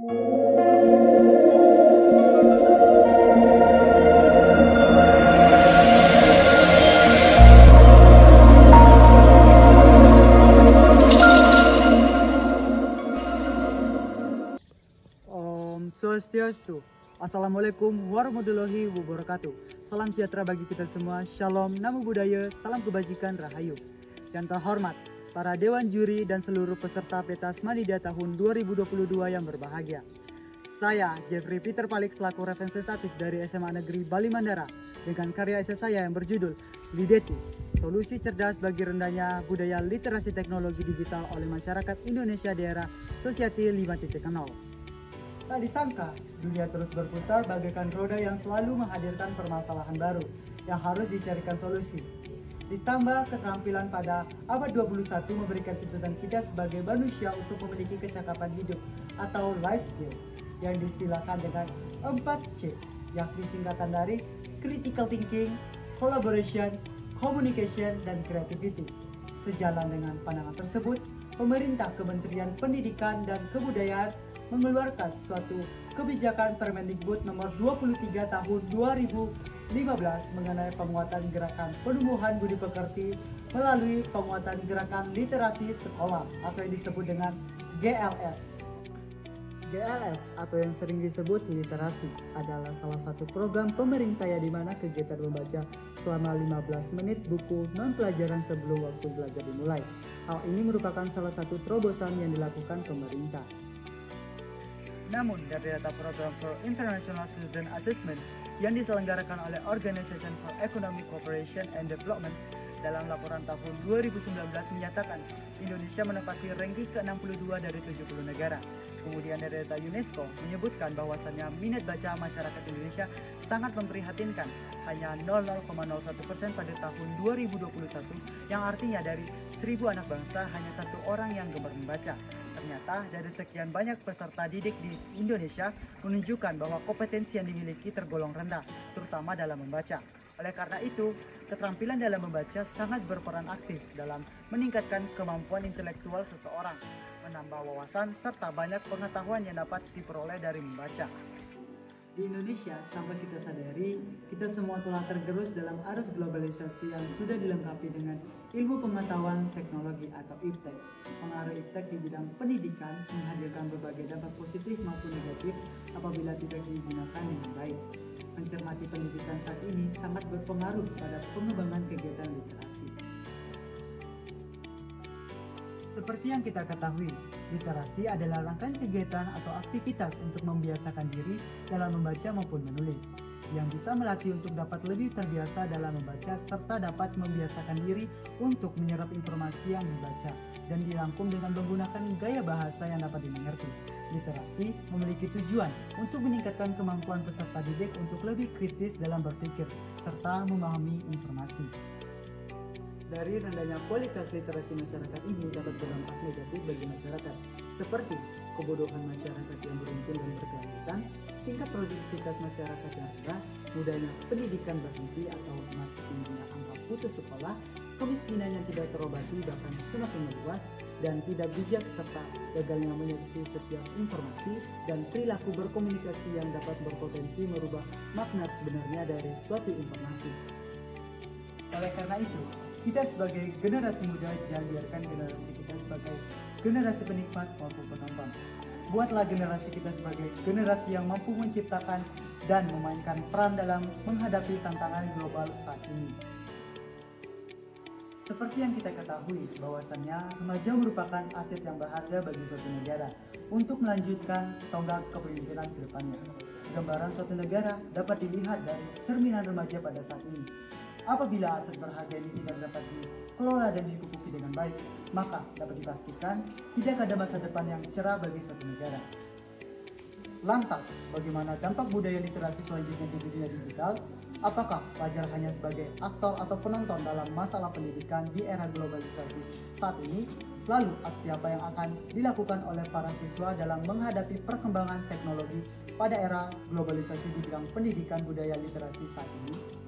Om Swastiastu. Assalamualaikum warahmatullahi wabarakatuh. Salam sejahtera bagi kita semua. Shalom, namo buddhaya, salam kebajikan, rahayu. Yang terhormat, para dewan juri dan seluruh peserta pentas Manida tahun 2022 yang berbahagia. Saya, Jeffrey Peter Palik, selaku representatif dari SMA Negeri Bali Mandara, dengan karya esai saya yang berjudul Lideti, Solusi Cerdas bagi Rendahnya Budaya Literasi Teknologi Digital oleh Masyarakat Indonesia Daerah Society 5.0. Tak disangka, dunia terus berputar bagaikan roda yang selalu menghadirkan permasalahan baru yang harus dicarikan solusi. Ditambah keterampilan pada abad 21 memberikan tuntutan kita sebagai manusia untuk memiliki kecakapan hidup atau life skill yang diistilahkan dengan 4C, yakni singkatan dari critical thinking, collaboration, communication, dan creativity. Sejalan dengan pandangan tersebut, pemerintah Kementerian Pendidikan dan Kebudayaan mengeluarkan suatu kebijakan Permendikbud nomor 23 tahun 2015 mengenai penguatan gerakan penumbuhan budi pekerti melalui penguatan gerakan literasi sekolah atau yang disebut dengan GLS. GLS atau yang sering disebut literasi adalah salah satu program pemerintah yang dimana kegiatan membaca selama 15 menit buku non-pelajaran sebelum waktu belajar dimulai. Hal ini merupakan salah satu terobosan yang dilakukan pemerintah. Namun, dari data program for International Student Assessment yang diselenggarakan oleh Organization for Economic Cooperation and Development dalam laporan tahun 2019 menyatakan Indonesia menempati ranking ke-62 dari 70 negara. Kemudian dari data UNESCO menyebutkan bahwasannya minat baca masyarakat Indonesia sangat memprihatinkan, hanya 0,01% pada tahun 2021, yang artinya dari 1000 anak bangsa hanya 1 orang yang gemar membaca. Ternyata dari sekian banyak peserta didik di Indonesia menunjukkan bahwa kompetensi yang dimiliki tergolong rendah, terutama dalam membaca. Oleh karena itu, keterampilan dalam membaca sangat berperan aktif dalam meningkatkan kemampuan intelektual seseorang, menambah wawasan, serta banyak pengetahuan yang dapat diperoleh dari membaca. Di Indonesia, tanpa kita sadari, kita semua telah tergerus dalam arus globalisasi yang sudah dilengkapi dengan ilmu pengetahuan teknologi atau IPTEK. Pengaruh IPTEK di bidang pendidikan menghadirkan berbagai dampak positif maupun negatif apabila tidak digunakan dengan baik. Mencermati pendidikan saat ini sangat berpengaruh pada pengembangan kegiatan literasi. Seperti yang kita ketahui, literasi adalah rangkaian kegiatan atau aktivitas untuk membiasakan diri dalam membaca maupun menulis, yang bisa melatih untuk dapat lebih terbiasa dalam membaca serta dapat membiasakan diri untuk menyerap informasi yang dibaca dan dirangkum dengan menggunakan gaya bahasa yang dapat dimengerti. Literasi memiliki tujuan untuk meningkatkan kemampuan peserta didik untuk lebih kritis dalam berpikir serta memahami informasi. Dari rendahnya kualitas literasi masyarakat ini dapat berdampak negatif bagi masyarakat, seperti kebodohan masyarakat yang beruntun dan berkelanjutan, tingkat produktivitas masyarakat yang rendah, mudahnya pendidikan berhenti atau makin tingginya angka putus sekolah, kemiskinan yang tidak terobati bahkan semakin meluas, dan tidak bijak serta gagalnya menyeleksi setiap informasi dan perilaku berkomunikasi yang dapat berpotensi merubah makna sebenarnya dari suatu informasi. Oleh karena itu, kita sebagai generasi muda jangan biarkan generasi kita sebagai generasi penikmat maupun penonton. Buatlah generasi kita sebagai generasi yang mampu menciptakan dan memainkan peran dalam menghadapi tantangan global saat ini. Seperti yang kita ketahui bahwasannya remaja merupakan aset yang berharga bagi suatu negara untuk melanjutkan tonggak kepemimpinan ke depannya. Gambaran suatu negara dapat dilihat dari cerminan remaja pada saat ini. Apabila aset berharga ini tidak dapat dikelola dan dipupuki dengan baik, maka dapat dipastikan tidak ada masa depan yang cerah bagi suatu negara. Lantas, bagaimana dampak budaya literasi selanjutnya di dunia digital? Apakah pelajar hanya sebagai aktor atau penonton dalam masalah pendidikan di era globalisasi saat ini? Lalu, aksi apa yang akan dilakukan oleh para siswa dalam menghadapi perkembangan teknologi pada era globalisasi di bidang pendidikan budaya literasi saat ini?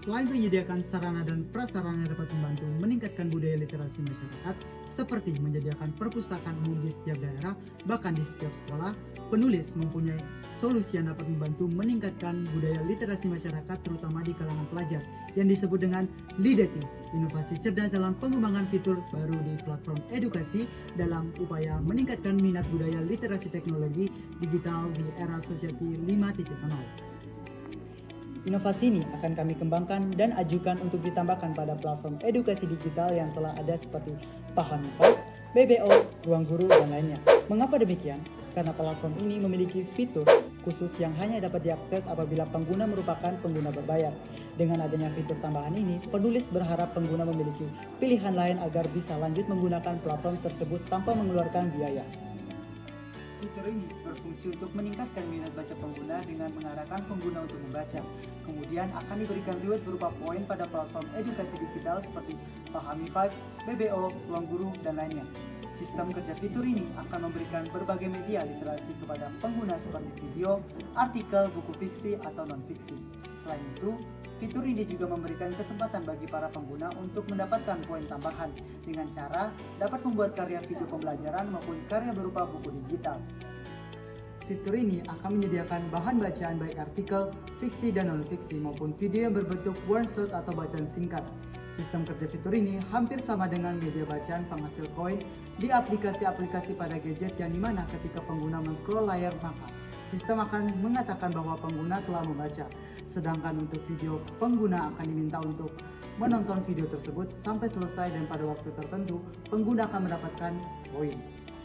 Selain menyediakan sarana dan prasarana yang dapat membantu meningkatkan budaya literasi masyarakat, seperti menyediakan perpustakaan umum di setiap daerah, bahkan di setiap sekolah. Penulis mempunyai solusi yang dapat membantu meningkatkan budaya literasi masyarakat terutama di kalangan pelajar yang disebut dengan Lideti, inovasi cerdas dalam pengembangan fitur baru di platform edukasi dalam upaya meningkatkan minat budaya literasi teknologi digital di era Society 5.0. Inovasi ini akan kami kembangkan dan ajukan untuk ditambahkan pada platform edukasi digital yang telah ada seperti Pahami5, BBO, Ruang Guru, dan lainnya. Mengapa demikian? Karena platform ini memiliki fitur khusus yang hanya dapat diakses apabila pengguna merupakan pengguna berbayar. Dengan adanya fitur tambahan ini, penulis berharap pengguna memiliki pilihan lain agar bisa lanjut menggunakan platform tersebut tanpa mengeluarkan biaya. Fitur ini berfungsi untuk meningkatkan minat baca pengguna dengan mengarahkan pengguna untuk membaca. Kemudian akan diberikan reward berupa poin pada platform edukasi digital seperti Pahami5, BBO, Ruang Guru, dan lainnya. Sistem kerja fitur ini akan memberikan berbagai media literasi kepada pengguna seperti video, artikel, buku fiksi, atau non-fiksi. Selain itu, fitur ini juga memberikan kesempatan bagi para pengguna untuk mendapatkan poin tambahan dengan cara dapat membuat karya video pembelajaran maupun karya berupa buku digital. Fitur ini akan menyediakan bahan bacaan baik artikel, fiksi, dan non-fiksi maupun video yang berbentuk one shot atau bacaan singkat. Sistem kerja fitur ini hampir sama dengan media bacaan penghasil koin di aplikasi-aplikasi pada gadget yang dimana ketika pengguna men-scroll layar maka sistem akan mengatakan bahwa pengguna telah membaca. Sedangkan untuk video, pengguna akan diminta untuk menonton video tersebut sampai selesai dan pada waktu tertentu pengguna akan mendapatkan poin.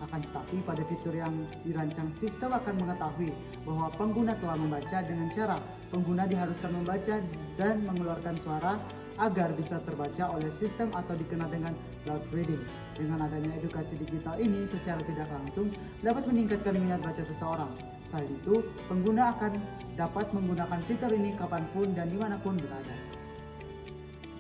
Akan tetapi pada fitur yang dirancang sistem akan mengetahui bahwa pengguna telah membaca dengan cara pengguna diharuskan membaca dan mengeluarkan suara agar bisa terbaca oleh sistem atau dikenal dengan loud reading. Dengan adanya edukasi digital ini secara tidak langsung dapat meningkatkan minat baca seseorang. Selain itu, pengguna akan dapat menggunakan fitur ini kapanpun dan dimanapun berada.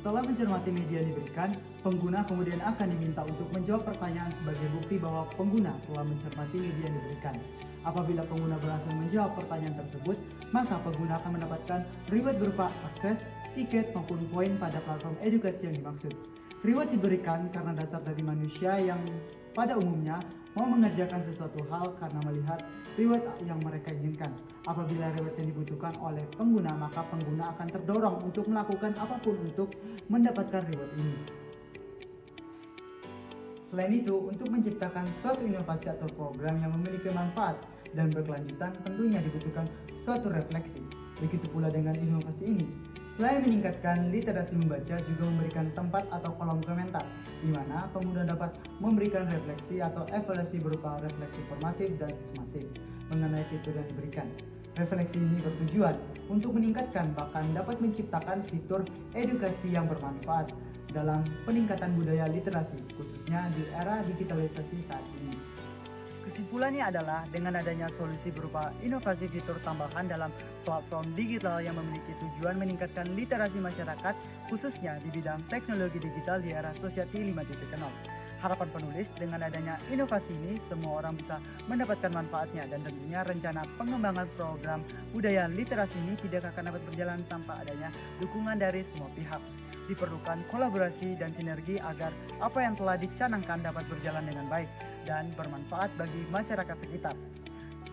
Setelah mencermati media yang diberikan, pengguna kemudian akan diminta untuk menjawab pertanyaan sebagai bukti bahwa pengguna telah mencermati media yang diberikan. Apabila pengguna berhasil menjawab pertanyaan tersebut, maka pengguna akan mendapatkan reward berupa akses, tiket, maupun poin pada platform edukasi yang dimaksud. Reward diberikan karena dasar dari manusia yang pada umumnya mau mengerjakan sesuatu hal karena melihat reward yang mereka inginkan. Apabila reward yang dibutuhkan oleh pengguna, maka pengguna akan terdorong untuk melakukan apapun untuk mendapatkan reward ini. Selain itu, untuk menciptakan suatu inovasi atau program yang memiliki manfaat dan berkelanjutan, tentunya dibutuhkan suatu refleksi. Begitu pula dengan inovasi ini. Selain meningkatkan literasi membaca, juga memberikan tempat atau kolom komentar, di mana pengguna dapat memberikan refleksi atau evaluasi berupa refleksi formatif dan sumatif mengenai fitur yang diberikan. Refleksi ini bertujuan untuk meningkatkan bahkan dapat menciptakan fitur edukasi yang bermanfaat dalam peningkatan budaya literasi, khususnya di era digitalisasi saat ini. Kesimpulannya adalah dengan adanya solusi berupa inovasi fitur tambahan dalam platform digital yang memiliki tujuan meningkatkan literasi masyarakat khususnya di bidang teknologi digital di era Society 5.0. Harapan penulis dengan adanya inovasi ini semua orang bisa mendapatkan manfaatnya dan tentunya rencana pengembangan program budaya literasi ini tidak akan dapat berjalan tanpa adanya dukungan dari semua pihak. Diperlukan kolaborasi dan sinergi agar apa yang telah dicanangkan dapat berjalan dengan baik dan bermanfaat bagi masyarakat sekitar.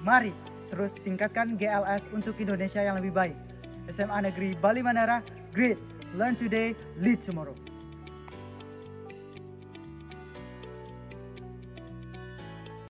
Mari terus tingkatkan GLS untuk Indonesia yang lebih baik. SMA Negeri Bali Mandara, great, learn today, lead tomorrow.